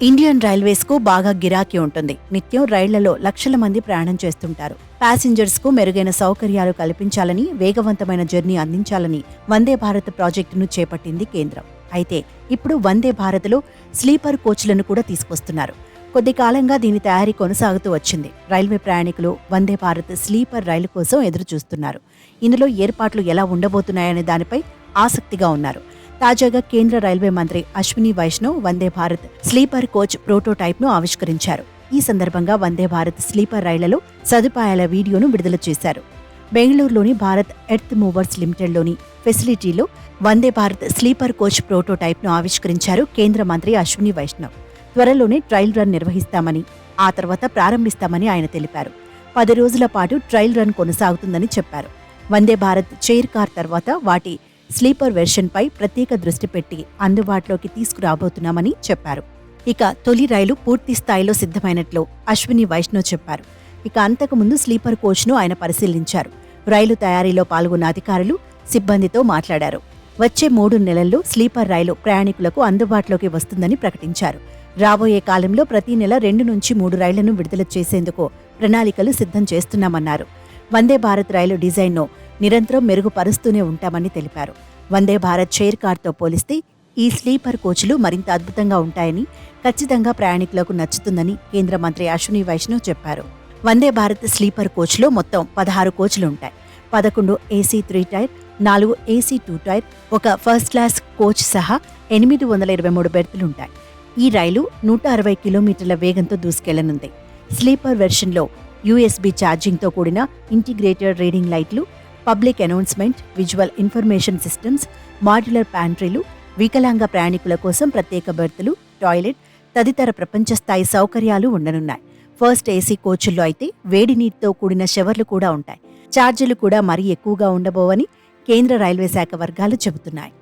Indian railways కు బాగా గిరాకీ ఉంటుంది. నిత్యం రైళ్లలో లక్షల మంది ప్రయాణం చేస్తుంటారు. ప్యాసింజర్స్ కు మెరుగైన సౌకర్యాలు కల్పించాలని, వేగవంతమైన జర్నీ అందించాలని వందే భారత్ ప్రాజెక్టును చేపట్టింది కేంద్రం. అయితే ఇప్పుడు వందే భారత్లో స్లీపర్ కోచ్లను కూడా తీసుకొస్తున్నారు. కొద్ది కాలంగా దీని తయారీ కొనసాగుతూ వచ్చింది. రైల్వే ప్రయాణికులు వందే భారత్ స్లీపర్ రైలు కోసం ఎదురు చూస్తున్నారు. ఇందులో ఏర్పాట్లు ఎలా ఉండబోతున్నాయనే దానిపై ఆసక్తిగా ఉన్నారు. తాజాగా కేంద్ర రైల్వే మంత్రి Ashwini Vaishnav Vande Bharat sleeper coach prototype ను ఆవిష్కరించారు. ఈ సందర్భంగా వందే భారత్ స్లీపర్ రైళ్లలో సదుపాయాల వీడియోను విడుదల చేశారు. బెంగళూరులోని Bharat earth movers లిమిటెడ్లోని ఫెసిలిటీలో Vande Bharat sleeper coach prototype ను ఆవిష్కరించారు కేంద్ర మంత్రి అశ్విని వైష్ణవ్. త్వరలోనే ట్రయల్ రన్ నిర్వహిస్తామని, ఆ తర్వాత ప్రారంభిస్తామని ఆయన తెలిపారు. 10 రోజుల పాటు ట్రయల్ రన్ కొనసాగుతుందని చెప్పారు. వందే భారత్ చైర్ కార్ తర్వాత వాటి స్లీపర్ వెర్షన్పై ప్రత్యేక దృష్టి పెట్టి అందుబాటులోకి తీసుకురాబోతున్నామని చెప్పారు. ఇక తొలి రైలు పూర్తి స్థాయిలో సిద్ధమైనట్లు అశ్విని వైష్ణవ్ చెప్పారు. ఇక అంతకుముందు స్లీపర్ కోచ్ను ఆయన పరిశీలించారు. రైలు తయారీలో పాల్గొన్న అధికారులు, సిబ్బందితో మాట్లాడారు. వచ్చే 3 నెలల్లో స్లీపర్ రైలు ప్రయాణికులకు అందుబాటులోకి వస్తుందని ప్రకటించారు. రాబోయే కాలంలో ప్రతి నెల 2 నుంచి 3 రైళ్లను విడుదల చేసేందుకు ప్రణాళికలు సిద్ధం చేస్తున్నామన్నారు. వందే భారత్ రైలు డిజైన్ను నిరంతరం మెరుగుపరుస్తూనే ఉంటామని తెలిపారు. వందే భారత్ చైర్ కార్తో పోలిస్తే ఈ స్లీపర్ కోచ్లు మరింత అద్భుతంగా ఉంటాయని, ఖచ్చితంగా ప్రయాణికులకు నచ్చుతుందని కేంద్ర మంత్రి అశ్విని వైష్ణవ్ చెప్పారు. వందే భారత్ స్లీపర్ కోచ్లో మొత్తం 16 కోచ్లు ఉంటాయి. 11 ఏసీ 3 టైర్, 4 ఏసీ 2 టైర్, ఒక ఫస్ట్ క్లాస్ కోచ్ సహా 823 బెర్తులుంటాయి. ఈ రైలు 160 కిలోమీటర్ల వేగంతో దూసుకెళ్లనుంది. స్లీపర్ వెర్షన్లో యూఎస్బీ ఛార్జింగ్తో కూడిన ఇంటిగ్రేటెడ్ రీడింగ్ లైట్లు, public announcement, visual information systems, modular ప్యాంట్రీలు, వికలాంగ ప్రయాణికుల కోసం ప్రత్యేక బెర్తులు, టాయిలెట్ తదితర ప్రపంచ స్థాయి సౌకర్యాలు ఉండనున్నాయి. ఫస్ట్ ఏసీ కోచుల్లో అయితే వేడి నీటితో కూడిన షవర్లు కూడా ఉంటాయి. ఛార్జీలు కూడా మరీ ఎక్కువగా ఉండబోవని కేంద్ర రైల్వే శాఖ వర్గాలు చెబుతున్నాయి.